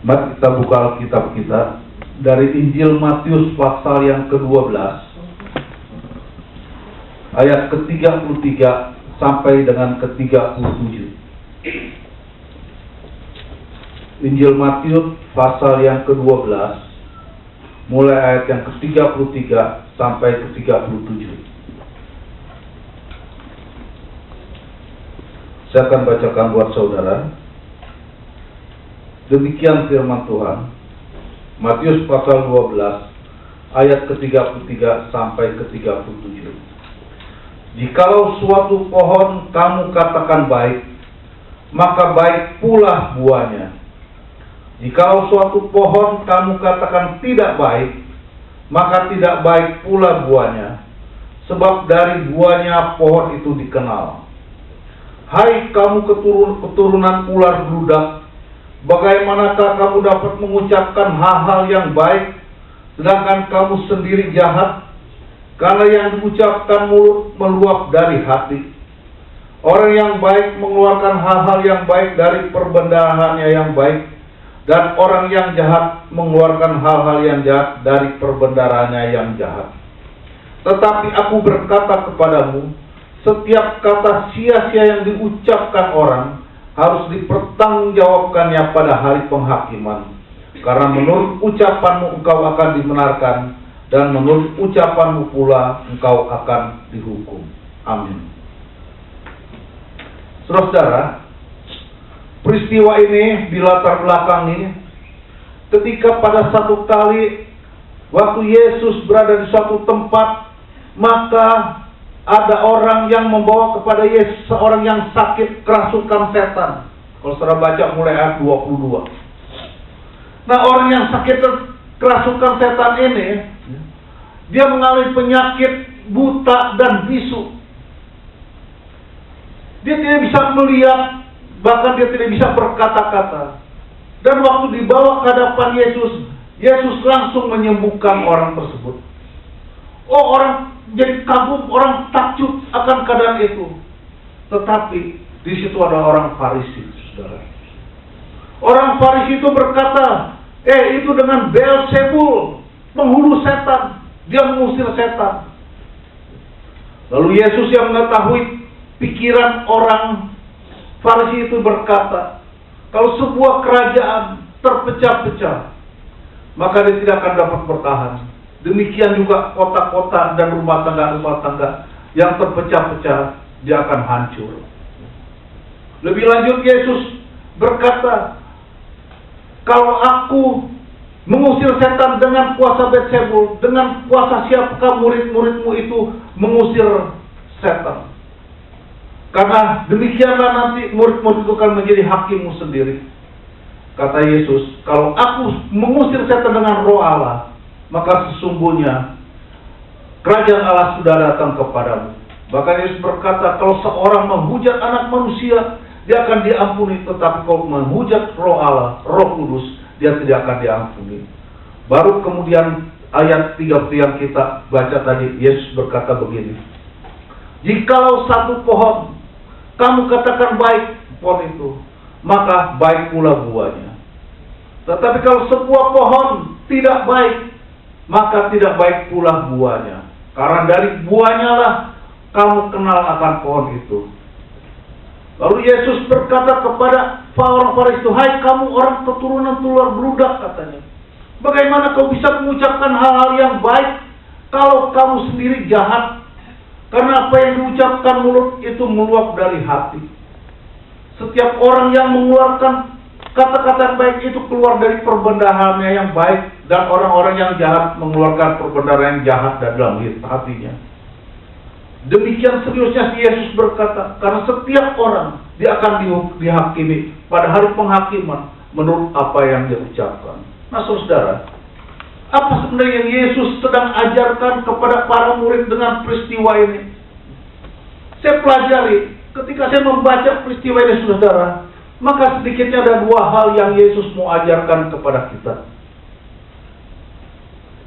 Mari kita buka Alkitab kita dari Injil Matius pasal yang ke-12 ayat ke-33 sampai dengan ke-37. Injil Matius pasal yang ke-12 mulai ayat yang ke-33 sampai ke-37. Saya akan bacakan buat saudara. Demikian firman Tuhan. Matius pasal 12 ayat ke-33 sampai ke-37. Jikalau suatu pohon kamu katakan baik, maka baik pula buahnya. Jikalau suatu pohon kamu katakan tidak baik, maka tidak baik pula buahnya. Sebab dari buahnya pohon itu dikenal. Hai kamu keturunan ular beludak, bagaimanakah kamu dapat mengucapkan hal-hal yang baik, sedangkan kamu sendiri jahat? Karena yang diucapkan mulut meluap dari hati. Orang yang baik mengeluarkan hal-hal yang baik dari perbendaharanya yang baik, dan orang yang jahat mengeluarkan hal-hal yang jahat dari perbendaharanya yang jahat. Tetapi aku berkata kepadamu, setiap kata sia-sia yang diucapkan orang harus dipertanggungjawabkannya pada hari penghakiman. Karena menurut ucapanmu engkau akan dibenarkan, dan menurut ucapanmu pula engkau akan dihukum. Amin. Saudara, peristiwa ini dilatar belakangi ketika pada satu kali waktu Yesus berada di suatu tempat, maka ada orang yang membawa kepada Yesus seorang yang sakit kerasukan setan. Kalau saudara baca mulai ayat 22. Nah, orang yang sakit kerasukan setan ini, dia mengalami penyakit buta dan bisu. Dia tidak bisa melihat, bahkan dia tidak bisa berkata-kata. Dan waktu dibawa ke hadapan Yesus, Yesus langsung menyembuhkan orang tersebut. Oh, orang jadi kagum, orang takjub akan keadaan itu. Tetapi di situ ada orang Farisi, saudara. Orang Farisi itu berkata, itu dengan Beelzebul, penghulu setan, dia mengusir setan. Lalu Yesus yang mengetahui pikiran orang Farisi itu berkata, kalau sebuah kerajaan terpecah-pecah, maka dia tidak akan dapat bertahan. Demikian juga kota-kota dan rumah tangga yang terpecah-pecah, dia akan hancur. Lebih lanjut Yesus berkata, kalau aku mengusir setan dengan kuasa Beelzebul, dengan kuasa siapakah murid-muridmu itu mengusir setan? Karena demikianlah nanti murid-murid itu akan menjadi hakimmu sendiri. Kata Yesus, kalau aku mengusir setan dengan roh Allah, maka sesungguhnya kerajaan Allah sudah datang kepadamu. Bahkan Yesus berkata, kalau seorang menghujat anak manusia, dia akan diampuni. Tetapi kalau menghujat roh Allah, roh kudus, dia tidak akan diampuni. Baru kemudian ayat 30 yang kita baca tadi, Yesus berkata begini, jikalau satu pohon kamu katakan baik pohon itu, maka baik pula buahnya. Tetapi kalau sebuah pohon tidak baik, maka tidak baik pula buahnya. Karena dari buahnya lah kamu kenal akan pohon itu. Lalu Yesus berkata kepada orang Farisi itu, hai kamu orang keturunan ular beludak, katanya. Bagaimana kau bisa mengucapkan hal-hal yang baik kalau kamu sendiri jahat? Karena apa yang diucapkan mulut itu meluap dari hati. Setiap orang yang mengeluarkan kata-kata baik itu keluar dari perbendaharanya yang baik, dan orang-orang yang jahat mengeluarkan perbendaharaan yang jahat dari dalam hatinya. Demikian seriusnya Yesus berkata, karena setiap orang dia akan dihakimi pada hari penghakiman menurut apa yang dia ucapkan. Nah, saudara, apa sebenarnya yang Yesus sedang ajarkan kepada para murid dengan peristiwa ini? Saya pelajari, ketika saya membaca peristiwa ini, saudara, maka sedikitnya ada dua hal yang Yesus mau ajarkan kepada kita.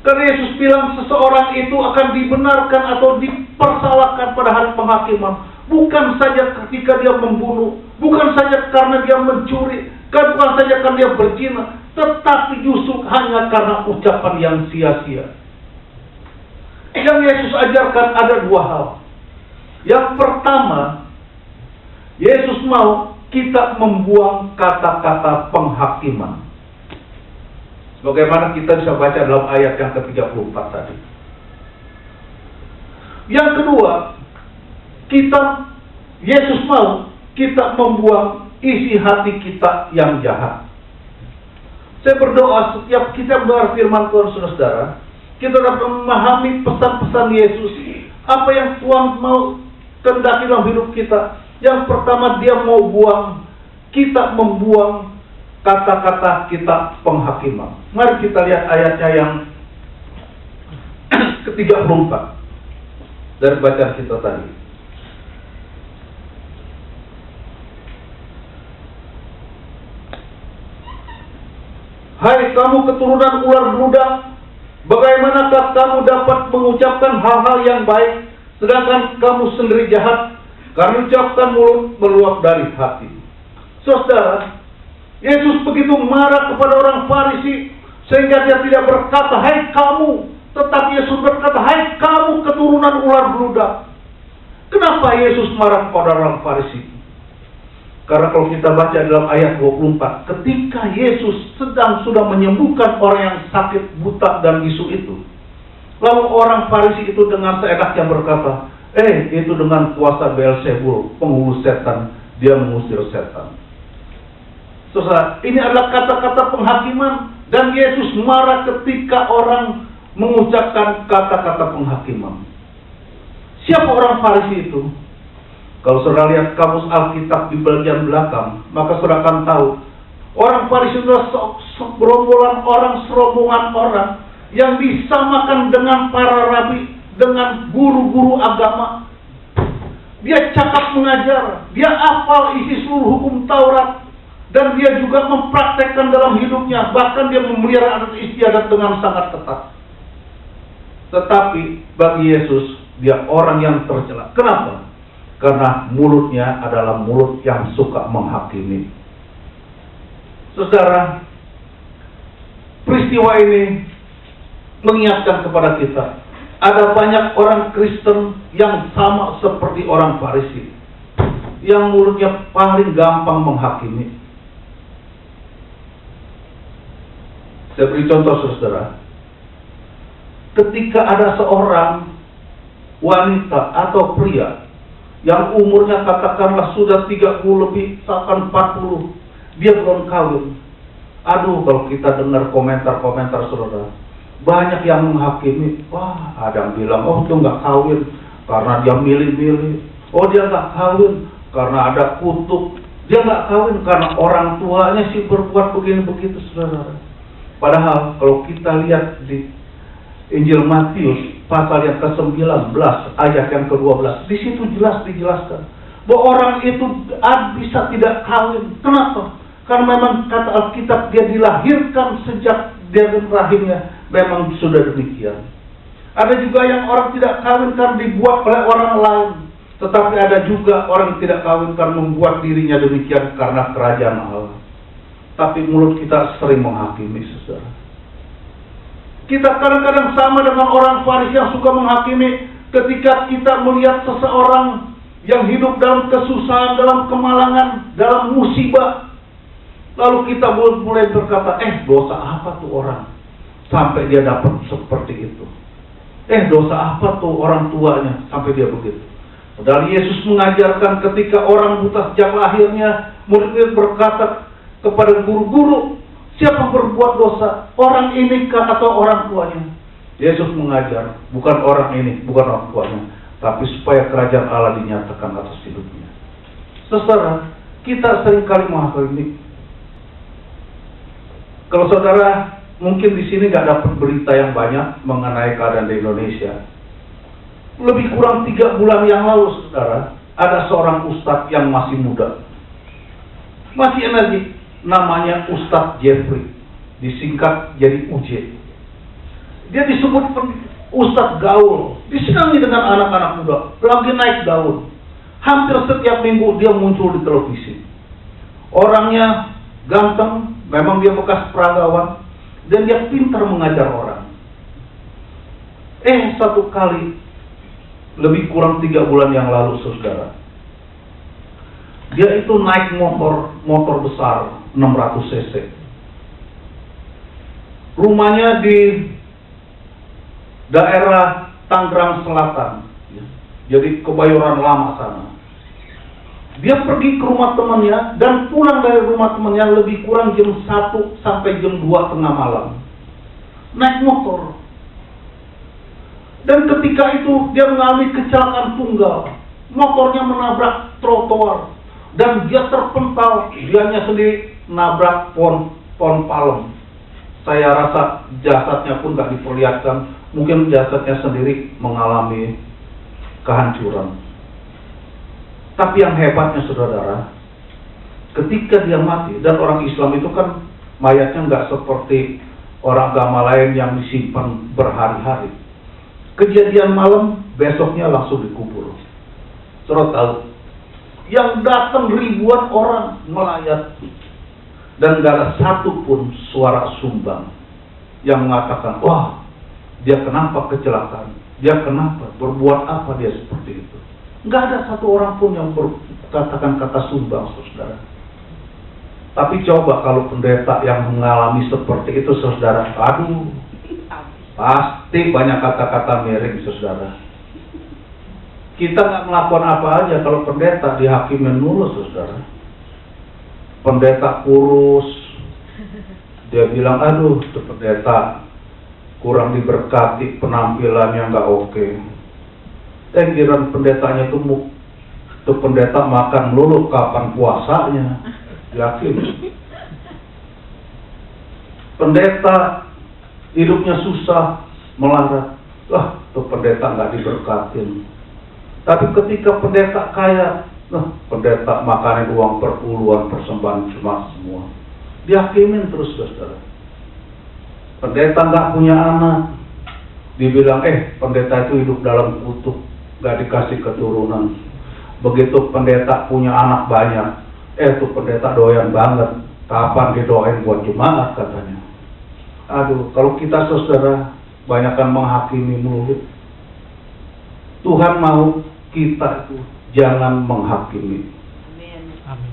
Karena Yesus bilang seseorang itu akan dibenarkan atau dipersalahkan pada hari penghakiman. Bukan saja ketika dia membunuh, bukan saja karena dia mencuri, bukan saja karena dia berzina, tetapi justru hanya karena ucapan yang sia-sia. Yang Yesus ajarkan ada dua hal. Yang pertama, Yesus mau kita membuang kata-kata penghakiman. Sebagaimana kita bisa baca dalam ayat yang ke-34 tadi. Yang kedua, Yesus mau kita membuang isi hati kita yang jahat. Saya berdoa setiap kita mendengar firman Tuhan, saudara-saudara, kita dapat memahami pesan-pesan Yesus. Apa yang Tuhan mau kehendaki dalam hidup kita. Yang pertama, dia mau kita membuang kata-kata kita penghakiman. Mari kita lihat ayatnya yang ke-34 dari bacaan kita tadi. Hai kamu keturunan ular beludak, bagaimanakah kamu dapat mengucapkan hal-hal yang baik, sedangkan kamu sendiri jahat, karena ucapkan mulut meluap dari hati. Saudara, Yesus begitu marah kepada orang Farisi, sehingga dia tidak berkata, hai kamu, tetapi Yesus berkata, hai kamu keturunan ular beludak. Kenapa Yesus marah kepada orang Farisi? Karena kalau kita baca dalam ayat 24, ketika Yesus sudah menyembuhkan orang yang sakit, buta, dan bisu itu, lalu orang Farisi itu dengan seenaknya berkata, itu dengan kuasa Beelzebul, penghulu setan, dia mengusir setan. Saudara, ini adalah kata-kata penghakiman, dan Yesus marah ketika orang mengucapkan kata-kata penghakiman. Siapa orang Farisi itu? Kalau saudara lihat kamus Alkitab di bagian belakang, maka saudara akan tahu orang Farisi itu adalah serombongan orang yang disamakan dengan para rabi, dengan guru-guru agama. Dia cakap mengajar, dia hafal isi seluruh hukum Taurat, dan dia juga mempraktekkan dalam hidupnya, bahkan dia memelihara adat istiadat dengan sangat ketat. Tetapi bagi Yesus, dia orang yang tercela. Kenapa? Karena mulutnya adalah mulut yang suka menghakimi. Saudara, peristiwa ini mengingatkan kepada kita, ada banyak orang Kristen yang sama seperti orang Farisi, yang mulutnya paling gampang menghakimi. Saya beri contoh, saudara. Ketika ada seorang wanita atau pria yang umurnya katakanlah sudah 30 lebih, bahkan 40, dia belum kawin. Aduh, kalau kita dengar komentar-komentar, saudara, banyak yang menghakimi. Wah, ada yang bilang, oh dia nggak kawin karena dia milih-milih. Oh dia nggak kawin karena ada kutuk. Dia nggak kawin karena orang tuanya sih berbuat begini-begitu, saudara. Padahal kalau kita lihat di Injil Matius pasal yang ke-19 ayat yang ke-12, di situ jelas dijelaskan bahwa orang itu bisa tidak kawin. Kenapa? Karena memang kata Alkitab dia dilahirkan sejak dia dari rahimnya, memang sudah demikian. Ada juga yang orang tidak kawin karena dibuat oleh orang lain, tetapi ada juga orang yang tidak kawin karena membuat dirinya demikian karena kerajaan Allah. Tapi mulut kita sering menghakimi, saudara. Kita kadang-kadang sama dengan orang Farisi yang suka menghakimi ketika kita melihat seseorang yang hidup dalam kesusahan, dalam kemalangan, dalam musibah. Lalu kita mulai berkata, dosa apa tuh orang sampai dia dapat seperti itu? Dosa apa tuh orang tuanya sampai dia begitu? Padahal Yesus mengajarkan ketika orang buta sejak lahirnya, murid-murid berkata kepada guru-guru, siapa berbuat dosa? Orang ini kah atau orang tuanya? Yesus mengajar, bukan orang ini, bukan orang tuanya, tapi supaya kerajaan Allah dinyatakan atas hidupnya. Saudara, kita seringkali menghakimi. Kalau saudara mungkin di sini nggak dapat berita yang banyak mengenai keadaan di Indonesia. Lebih kurang 3 bulan yang lalu, saudara, ada seorang ustadz yang masih muda, masih energik. Namanya Ustadz Jeffrey, disingkat jadi UJ. Dia disebut Ustadz gaul, disenangi dengan anak-anak muda, lagi naik daun. Hampir setiap minggu dia muncul di televisi. Orangnya ganteng, memang dia bekas peragawan, dan dia pintar mengajar orang. Satu kali, lebih kurang 3 bulan yang lalu, saudara, dia itu naik motor besar 600 cc. Rumahnya di daerah Tangerang Selatan, jadi Kebayoran Lama sana. Dia pergi ke rumah temannya dan pulang dari rumah temannya lebih kurang jam 1 sampai jam 2 tengah malam. Naik motor. Dan ketika itu dia mengalami kecelakaan tunggal. Motornya menabrak trotoar dan dia terpental. Dianya sendiri nabrak pohon palem. Saya rasa jasadnya pun gak diperlihatkan. Mungkin jasadnya sendiri mengalami kehancuran. Tapi yang hebatnya, saudara, ketika dia mati, dan orang Islam itu kan mayatnya nggak seperti orang agama lain yang disimpan berhari-hari. Kejadian malam, besoknya langsung dikubur. Saudara tahu, yang datang ribuan orang melayat, dan nggak ada satupun suara sumbang yang mengatakan, wah, dia kenapa kecelakaan? Dia kenapa? Berbuat apa dia seperti itu? Nggak ada satu orang pun yang berkatakan kata sumbang, saudara. Tapi coba kalau pendeta yang mengalami seperti itu, saudara, aduh, pasti banyak kata-kata miring, saudara. Kita nggak melakukan apa aja kalau pendeta dihakimin mulu, saudara. Pendeta kurus, dia bilang, aduh, itu pendeta kurang diberkati, penampilannya nggak oke. Giran pendetanya itu pendeta makan melulu, kapan puasanya? Yakin. Pendeta hidupnya susah, melarat. Wah, itu pendeta nggak diberkatin. Tapi ketika pendeta kaya, pendeta makanin uang perpuluhan, persembahan jemaat semua. Dihakimin terus, saudara. Pendeta nggak punya anak, dibilang, pendeta itu hidup dalam kutuk, nggak dikasih keturunan. Begitu pendeta punya anak banyak, tuh pendeta doyan banget, kapan didoain buat jemaat katanya. Aduh, kalau kita, saudara, banyakkan menghakimi mulut. Tuhan mau kita itu jangan menghakimi. Amin.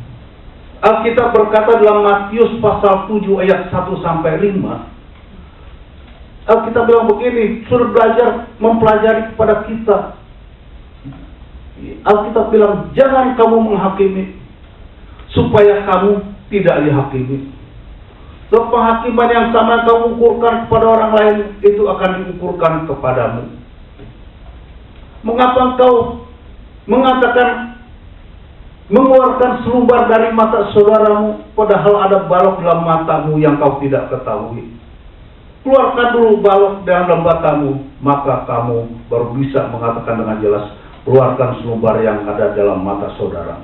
Alkitab berkata dalam Matius pasal 7 ayat 1-5, Alkitab bilang begini, suruh belajar mempelajari kepada kita. Alkitab bilang, jangan kamu menghakimi, supaya kamu tidak dihakimi. So, penghakiman yang sama kamu ukurkan kepada orang lain, itu akan diukurkan kepadamu. Mengapa engkau mengatakan, mengeluarkan selumbar dari mata saudaramu, padahal ada balok dalam matamu yang kau tidak ketahui? Keluarkan dulu balok dalam matamu, maka kamu baru bisa mengatakan dengan jelas, keluarkan selumbar yang ada dalam mata saudara.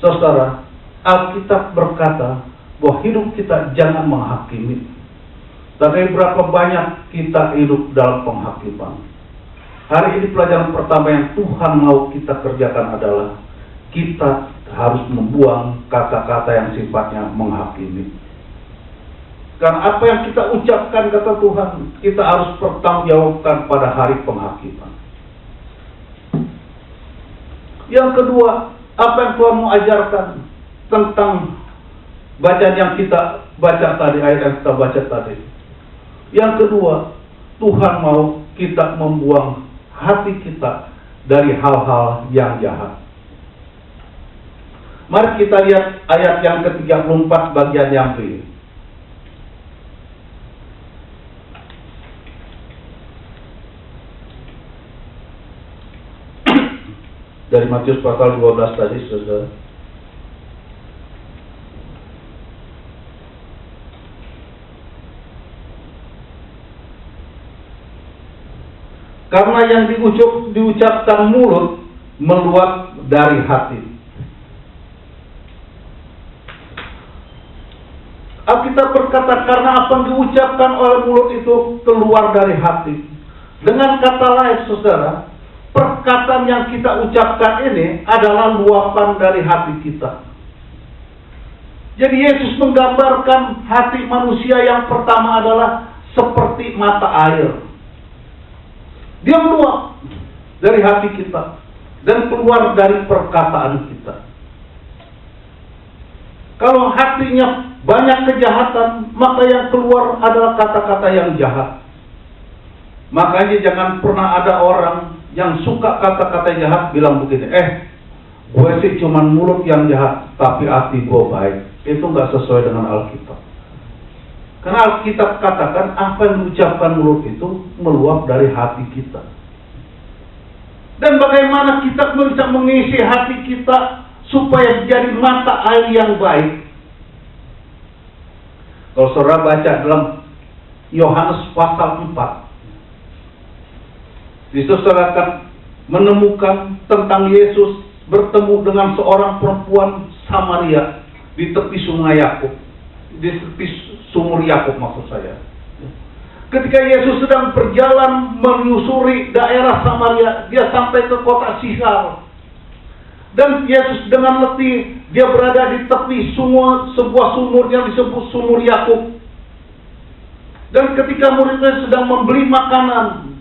Saudara, Alkitab berkata bahwa hidup kita jangan menghakimi. Tapi berapa banyak kita hidup dalam penghakiman. Hari ini pelajaran pertama yang Tuhan mau kita kerjakan adalah kita harus membuang kata-kata yang sifatnya menghakimi. Karena apa yang kita ucapkan, kata Tuhan, kita harus pertanggungjawabkan pada hari penghakiman. Yang kedua, apa yang Tuhan mau ajarkan tentang bacaan yang kita baca tadi, ayat yang kita baca tadi. Yang kedua, Tuhan mau kita membuang hati kita dari hal-hal yang jahat. Mari kita lihat ayat yang ke-34 bagian yang B. Dari Matius pasal 12 tadi, saudara. Karena yang diucapkan mulut meluap dari hati. Alkitab berkata karena apa yang diucapkan oleh mulut itu keluar dari hati. Dengan kata lain, saudara, perkataan yang kita ucapkan ini adalah luapan dari hati kita. Jadi Yesus menggambarkan hati manusia yang pertama adalah seperti mata air. Dia meluap dari hati kita dan keluar dari perkataan kita. Kalau hatinya banyak kejahatan, maka yang keluar adalah kata-kata yang jahat. Makanya jangan pernah ada orang yang suka kata-kata jahat bilang begini, gue sih cuman mulut yang jahat, tapi hati gue baik. Itu nggak sesuai dengan Alkitab. Karena Alkitab katakan apa yang diucapkan mulut itu meluap dari hati kita. Dan bagaimana kita bisa mengisi hati kita supaya menjadi mata air yang baik. Kalau saudara baca dalam Yohanes pasal 4, di situ saudara akan menemukan tentang Yesus bertemu dengan seorang perempuan Samaria di tepi sungai Yakub, di tepi sumur Yakub maksud saya. Ketika Yesus sedang berjalan menyusuri daerah Samaria, dia sampai ke kota Sichar. Dan Yesus dengan letih, dia berada di tepi sebuah sumur yang disebut sumur Yakub. Dan ketika muridnya sedang membeli makanan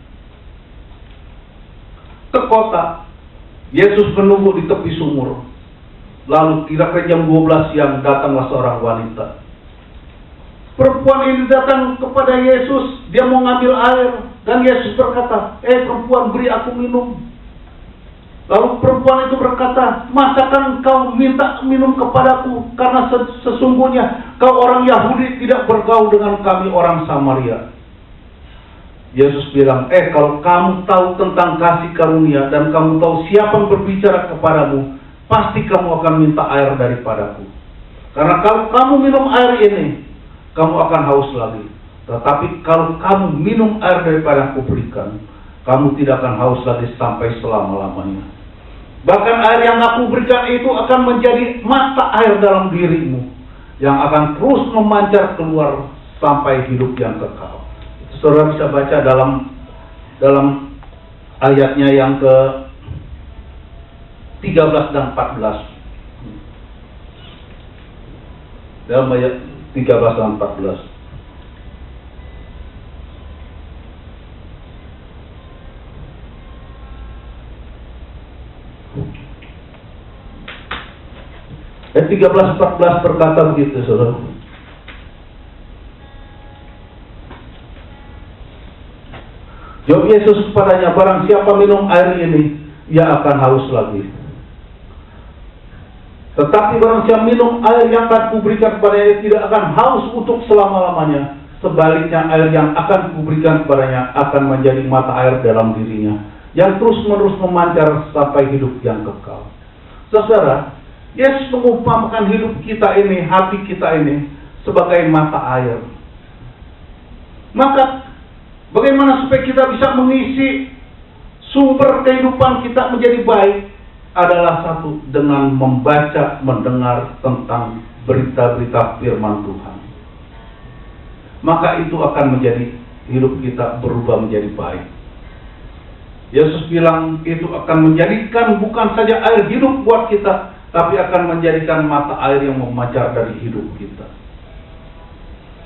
ke kota, Yesus menunggu di tepi sumur. Lalu kira-kira jam 12 siang datanglah seorang wanita. Perempuan ini datang kepada Yesus, dia mau ngambil air. Dan Yesus berkata, perempuan, beri aku minum. Lalu perempuan itu berkata, masakan kau minta minum kepadaku? Karena sesungguhnya kau orang Yahudi tidak bergaul dengan kami orang Samaria. Yesus bilang, kalau kamu tahu tentang kasih karunia dan kamu tahu siapa yang berbicara kepadamu, pasti kamu akan minta air daripadaku. Karena kalau kamu minum air ini, kamu akan haus lagi. Tetapi kalau kamu minum air daripada aku berikan, kamu tidak akan haus lagi sampai selama-lamanya. Bahkan air yang aku berikan itu akan menjadi mata air dalam dirimu, yang akan terus memancar keluar sampai hidup yang kekal. Itu saudara bisa baca dalam ayatnya yang ke 13 dan 14. Dalam ayat 13 dan 14. Ayat 13-14 berkata begitu, saudara. Jawab Yesus kepadanya, barang siapa minum air ini, ia akan haus lagi. Tetapi barang siapa minum air yang akan kuberikan kepadanya, tidak akan haus untuk selama-lamanya. Sebaliknya, air yang akan kuberikan kepadanya akan menjadi mata air dalam dirinya, yang terus-menerus memancar sampai hidup yang kekal. Saudara, Yesus mengumpamakan hidup kita ini, hati kita ini, sebagai mata air. Maka, bagaimana supaya kita bisa mengisi sumber kehidupan kita menjadi baik? Adalah satu, dengan membaca, mendengar tentang berita-berita firman Tuhan. Maka itu akan menjadi hidup kita berubah menjadi baik. Yesus bilang itu akan menjadikan bukan saja air hidup buat kita, tapi akan menjadikan mata air yang memancar dari hidup kita.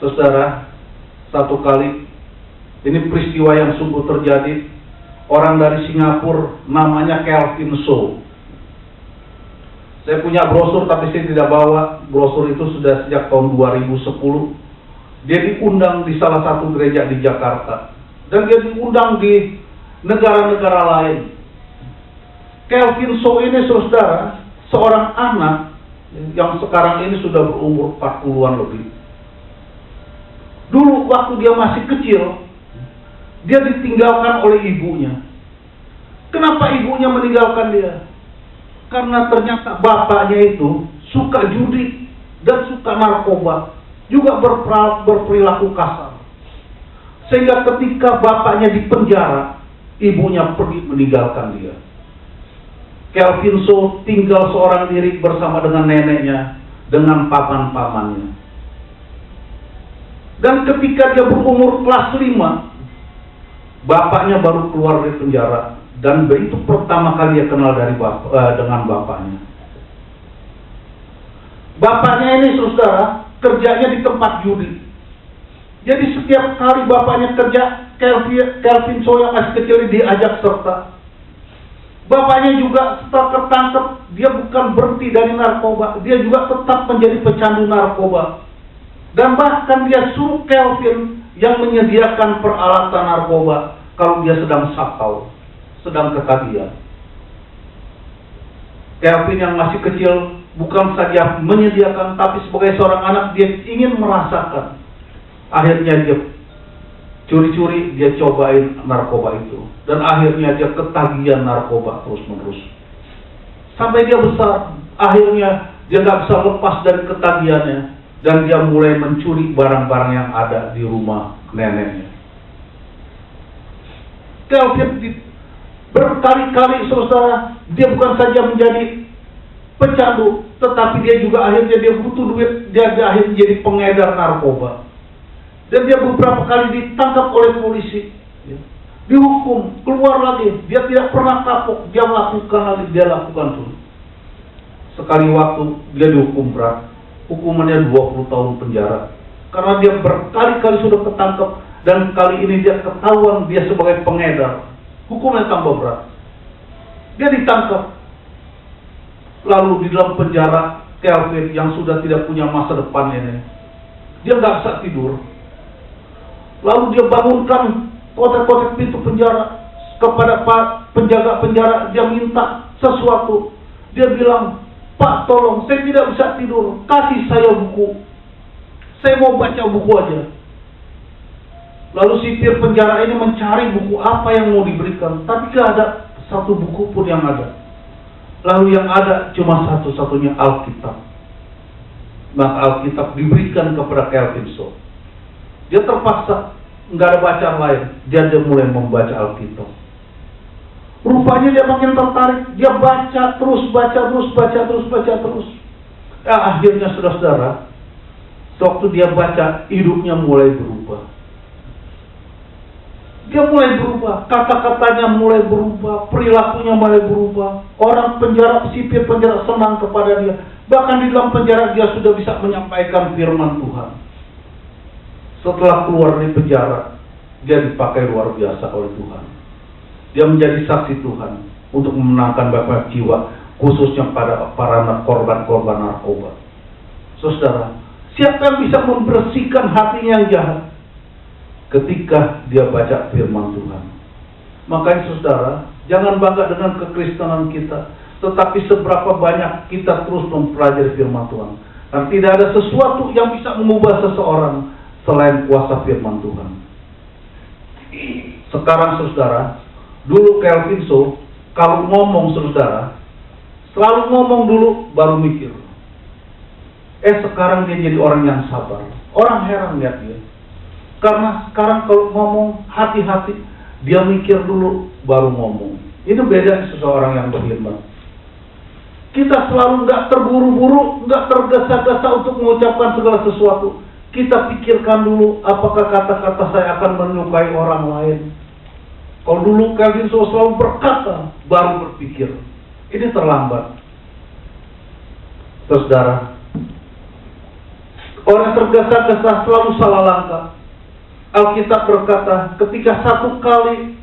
Saudara, satu kali, ini peristiwa yang sungguh terjadi, orang dari Singapura namanya Calvin Shaw. Saya punya brosur tapi saya tidak bawa. Brosur itu sudah sejak tahun 2010. Dia diundang di salah satu gereja di Jakarta. Dan dia diundang di negara-negara lain. Calvin Shaw ini, saudara, seorang anak yang sekarang ini sudah berumur 40-an lebih. Dulu waktu dia masih kecil, dia ditinggalkan oleh ibunya. Kenapa ibunya meninggalkan dia? Karena ternyata bapaknya itu suka judi dan suka narkoba, juga berperilaku kasar. Sehingga ketika bapaknya dipenjara, ibunya pergi meninggalkan dia. Calvin Shaw tinggal seorang diri bersama dengan neneknya, dengan paman-pamannya. Dan ketika dia berumur kelas 5, bapaknya baru keluar dari penjara. Dan itu pertama kali dia kenal dengan bapaknya. Bapaknya ini saudara, kerjanya di tempat judi. Jadi setiap kali bapaknya kerja, Kelvin So yang masih kecil ini diajak serta. Bapaknya juga setelah tertangkap, dia bukan berhenti dari narkoba, dia juga tetap menjadi pecandu narkoba. Dan bahkan dia suruh Kelvin yang menyediakan peralatan narkoba kalau dia sedang sakau, sedang ketagihan. Kelvin yang masih kecil bukan saja menyediakan, tapi sebagai seorang anak dia ingin merasakan. Akhirnya dia curi-curi, dia cobain narkoba itu. Dan akhirnya dia ketagihan narkoba terus-menerus. Sampai dia besar, akhirnya dia gak bisa lepas dari ketagihannya. Dan dia mulai mencuri barang-barang yang ada di rumah neneknya. Kelvin berkali-kali saudara, dia bukan saja menjadi pecandu, tetapi dia juga akhirnya dia butuh duit, dia akhirnya jadi pengedar narkoba. Dan dia beberapa kali ditangkap oleh polisi, dihukum, keluar lagi, dia tidak pernah kapok, dia melakukan lagi, dia lakukan terus. Sekali waktu dia dihukum berat, hukumannya 20 tahun penjara. Karena dia berkali-kali sudah ketangkep, dan kali ini dia ketahuan dia sebagai pengedar. Hukumnya tambah berat. Dia ditangkap. Lalu di dalam penjara, Kelvin yang sudah tidak punya masa depan ini, dia nggak bisa tidur. Lalu dia bangunkan kotak-kotak pintu penjara kepada penjaga penjara, dia minta sesuatu. Dia bilang, "Pak, tolong, saya tidak bisa tidur, kasih saya buku. Saya mau baca buku aja." Lalu sipir penjara ini mencari buku apa yang mau diberikan, tapi tidak ada satu buku pun yang ada. Lalu yang ada cuma satu-satunya Alkitab. Maka Alkitab diberikan kepada Kelvin So. Dia terpaksa, nggak ada bacaan lain, dia mulai membaca Alkitab. Rupanya dia makin tertarik, dia baca terus. Ya, akhirnya saudara-saudara, waktu dia baca, hidupnya mulai berubah. Dia mulai berubah, kata-katanya mulai berubah, perilakunya mulai berubah. Orang penjara, sipir penjara senang kepada dia. Bahkan di dalam penjara dia sudah bisa menyampaikan firman Tuhan. Setelah keluar dari penjara, dia dipakai luar biasa oleh Tuhan. Dia menjadi saksi Tuhan untuk memenangkan banyak jiwa, khususnya pada para korban-korban narkoba. Saudara, siapa yang bisa membersihkan hatinya yang jahat ketika dia baca firman Tuhan? Makanya saudara, jangan bangga dengan kekristenan kita, tetapi seberapa banyak kita terus mempelajari firman Tuhan. Dan tidak ada sesuatu yang bisa mengubah seseorang selain kuasa firman Tuhan. Sekarang saudara, dulu Kelvin So kalau ngomong saudara, selalu ngomong dulu baru mikir. Sekarang dia jadi orang yang sabar. Orang heran lihat dia. Karena sekarang kalau ngomong hati-hati, dia mikir dulu baru ngomong. Ini beda seseorang yang berkhidmat. Kita selalu nggak terburu-buru, nggak tergesa-gesa untuk mengucapkan segala sesuatu. Kita pikirkan dulu, apakah kata-kata saya akan menyukai orang lain. Kalau dulu Kelvin So selalu berkata, baru berpikir. Ini terlambat. Saudara, orang tergesa-gesa selalu salah langkah. Alkitab berkata, ketika satu kali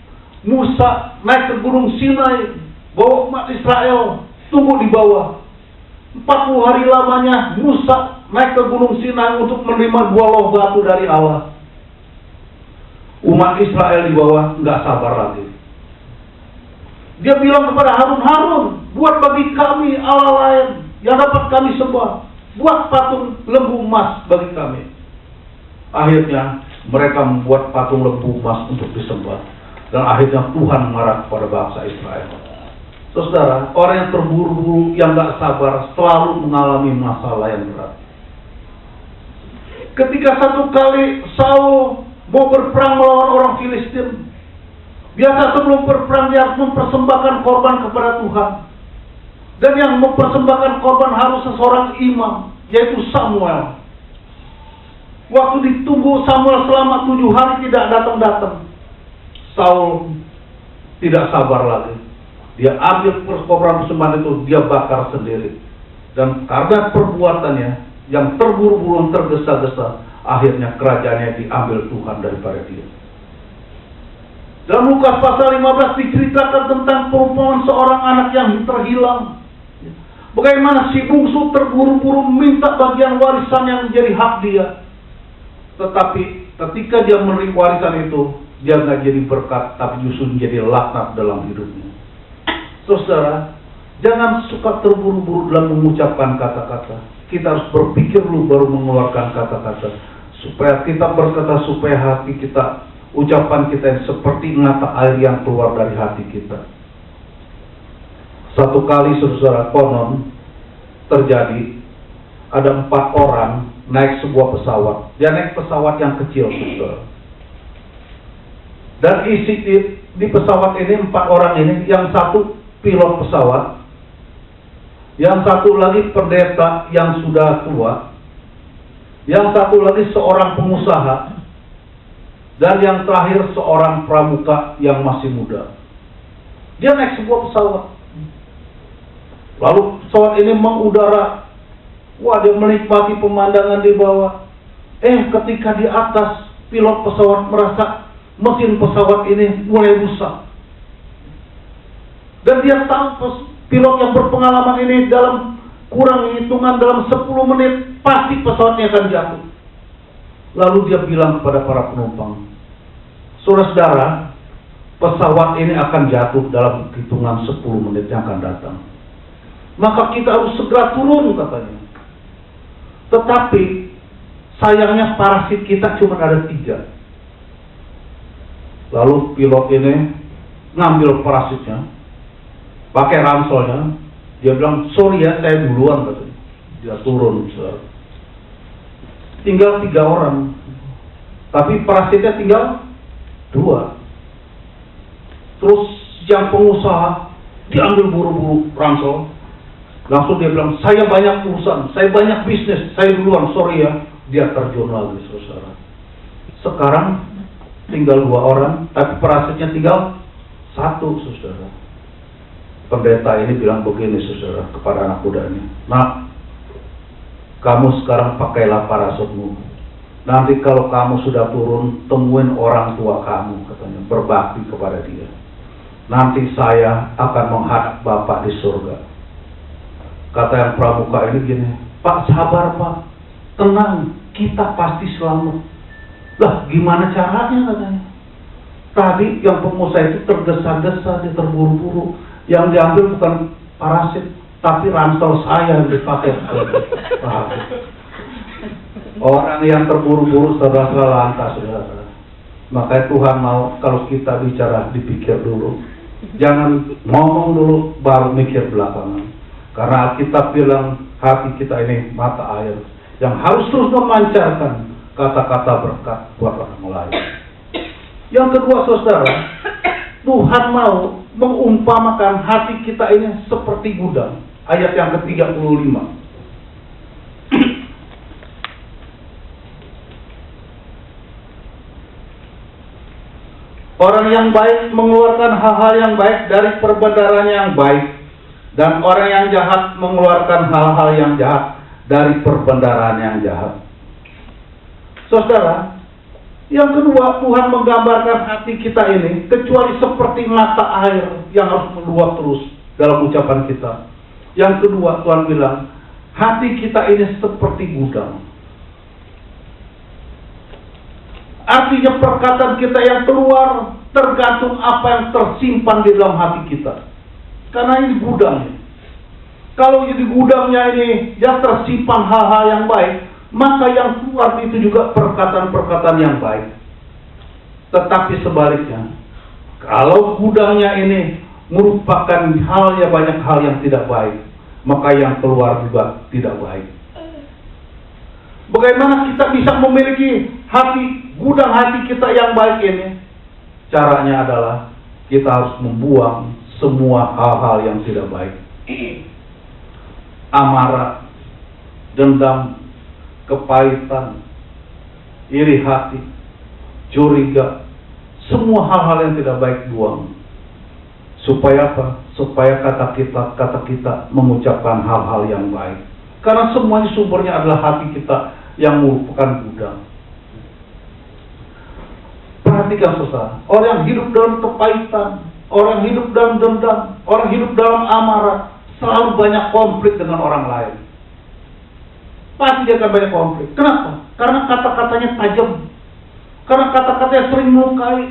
Musa naik ke gunung Sinai, bawa umat Israel, tunggu di bawah. 40 hari lamanya Musa naik ke gunung Sinai untuk menerima 2 loh batu dari Allah. Umat Israel di bawah nggak sabar lagi. Dia bilang kepada Harun, "Harun, buat bagi kami Allah lain yang dapat kami sembah. Buat patung lembu emas bagi kami." Akhirnya mereka membuat patung lembu emas untuk disembah. Dan akhirnya Tuhan marah kepada bangsa Israel. Saudara, orang yang terburu-buru, yang gak sabar, selalu mengalami masalah yang berat. Ketika satu kali Saul mau berperang melawan orang Filistin, biasa sebelum berperang dia harus mempersembahkan korban kepada Tuhan. Dan yang mempersembahkan korban harus seseorang imam, yaitu Samuel. Waktu ditunggu Samuel selama 7 hari tidak datang-datang, Saul tidak sabar lagi. Dia ambil korban persembahan itu, dia bakar sendiri. Dan karena perbuatannya yang terburu-buru, tergesa-gesa, akhirnya kerajaannya diambil Tuhan daripada dia. Dalam Lukas pasal 15 diceritakan tentang perumpamaan seorang anak yang terhilang. Bagaimana si bungsu terburu-buru minta bagian warisan yang menjadi hak dia. Tetapi ketika dia menerima warisan itu, dia nggak jadi berkat, tapi justru menjadi laknat dalam hidupnya. Saudara, jangan suka terburu-buru dalam mengucapkan kata-kata. Kita harus berpikir dulu baru mengeluarkan kata-kata. Supaya kita berkata, supaya hati kita, ucapan kita yang seperti mata air yang keluar dari hati kita. Satu kali saudara, konon terjadi, ada 4 orang naik sebuah pesawat. Dia naik pesawat yang kecil, saudara. Dan isi di pesawat ini 4 orang ini, yang satu pilot pesawat, yang satu lagi pendeta yang sudah tua, yang satu lagi seorang pengusaha, dan yang terakhir seorang pramuka yang masih muda. Dia naik sebuah pesawat. Lalu pesawat ini mengudara. Wah, dia menikmati pemandangan di bawah. Ketika di atas, pilot pesawat merasa mesin pesawat ini mulai rusak. Dan dia tahu pilot yang berpengalaman ini dalam kurang hitungan dalam 10 menit pasti pesawatnya akan jatuh. Lalu dia bilang kepada para penumpang, saudara-saudara, pesawat ini akan jatuh dalam hitungan 10 menit yang akan datang. Maka kita harus segera turun, katanya. Tetapi sayangnya parasit kita cuma ada 3. Lalu pilot ini ngambil parasitnya, pakai ranselnya. Dia bilang, sorry ya, saya duluan, katanya. Dia turun, saudara. Tinggal 3 orang, tapi parasitnya tinggal 2. Terus yang pengusaha diambil buru-buru ransel. Langsung dia bilang, saya banyak urusan, saya banyak bisnis, saya duluan, sorry ya. Dia terjun lagi, saudara. Sekarang tinggal 2 orang, tapi parasitnya tinggal 1, saudara. Pendeta ini bilang begini, saudara, kepada anak muda ini, nah, kamu sekarang pakailah parasutmu. Nanti kalau kamu sudah turun, temuin orang tua kamu, katanya, berbakti kepada dia. Nanti saya akan menghadap Bapak di surga. Kata yang pramuka ini gini, Pak, sabar Pak, tenang, kita pasti selamat. Lah, gimana caranya, katanya? Tadi yang pengusaha itu tergesa-gesa, dia terburu-buru. Yang diambil bukan parasit, tapi ransel saya yang dipakai. Orang yang terburu-buru saudara lantas, saudara. Makanya Tuhan mau kalau kita bicara dipikir dulu. Jangan ngomong dulu baru mikir belakangan. Karena kita bilang hati kita ini mata air yang harus terus memancarkan kata-kata berkat buat orang lain. Yang kedua, saudara, Tuhan mau mengumpamakan hati kita ini seperti gudang. Ayat yang ke-35. Orang yang baik mengeluarkan hal-hal yang baik dari perbendaharaan yang baik, dan orang yang jahat mengeluarkan hal-hal yang jahat dari perbendaharaan yang jahat. Saudara, yang kedua, Tuhan menggambarkan hati kita ini kecuali seperti mata air yang harus meluap terus dalam ucapan kita. Yang kedua, Tuhan bilang, hati kita ini seperti gudang. Artinya perkataan kita yang keluar tergantung apa yang tersimpan di dalam hati kita. Karena ini gudangnya. Kalau di gudangnya ini yang tersimpan hal-hal yang baik, maka yang keluar itu juga perkataan-perkataan yang baik. Tetapi sebaliknya, kalau gudangnya ini merupakan banyak hal yang tidak baik, maka yang keluar juga tidak baik. Bagaimana kita bisa memiliki gudang hati kita yang baik ini? Caranya adalah kita harus membuang semua hal-hal yang tidak baik. Amarah, dendam, kepahitan, iri hati, curiga, semua hal-hal yang tidak baik buang. Supaya apa? supaya kata kita mengucapkan hal-hal yang baik. Karena semuanya sumbernya adalah hati kita yang merupakan gudang. Perhatikan saudara, orang yang hidup dalam kepahitan, orang yang hidup dalam dendam, orang yang hidup dalam amarah, selalu banyak konflik dengan orang lain. Pasti dia akan banyak konflik. Kenapa? Karena kata-katanya tajam. Karena kata-katanya sering melukai.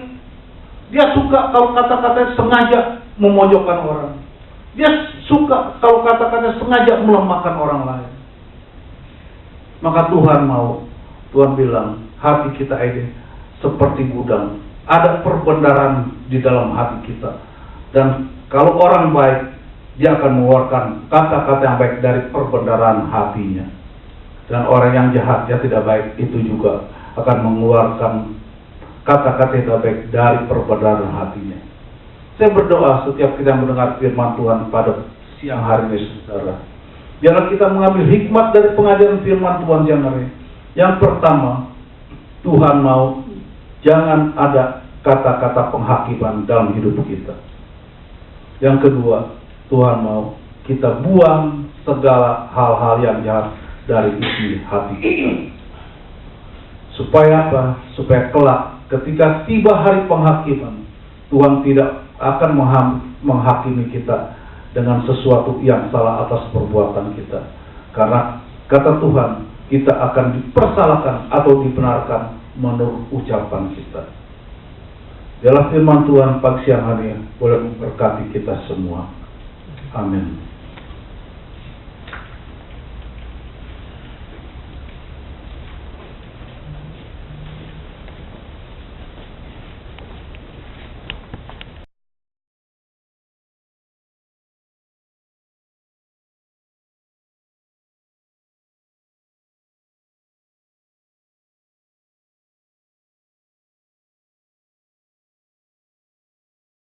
Dia suka kalau kata-katanya sengaja memojokkan orang. Dia suka kalau kata-katanya sengaja melemahkan orang lain. Maka Tuhan bilang, hati kita ini seperti gudang. Ada perbendaharaan di dalam hati kita. Dan kalau orang baik, dia akan mengeluarkan kata-kata yang baik dari perbendaharaan hatinya. Dan orang yang jahat, yang tidak baik, itu juga akan mengeluarkan kata-kata yang tidak baik dari perbendaharaan hatinya. Saya berdoa setiap kita mendengar firman Tuhan pada siang hari ini, saudara. Jangan kita mengambil hikmat dari pengajaran firman Tuhan siang hari. Yang pertama, Tuhan mau jangan ada kata-kata penghakiman dalam hidup kita. Yang kedua, Tuhan mau kita buang segala hal-hal yang jahat dari isi hati kita. Supaya apa? Supaya kelak ketika tiba hari penghakiman, Tuhan tidak akan menghakimi kita dengan sesuatu yang salah atas perbuatan kita. Karena kata Tuhan, kita akan dipersalahkan atau dibenarkan menurut ucapan kita. Dalam firman Tuhan pagi siang hari boleh memberkati kita semua. Amin.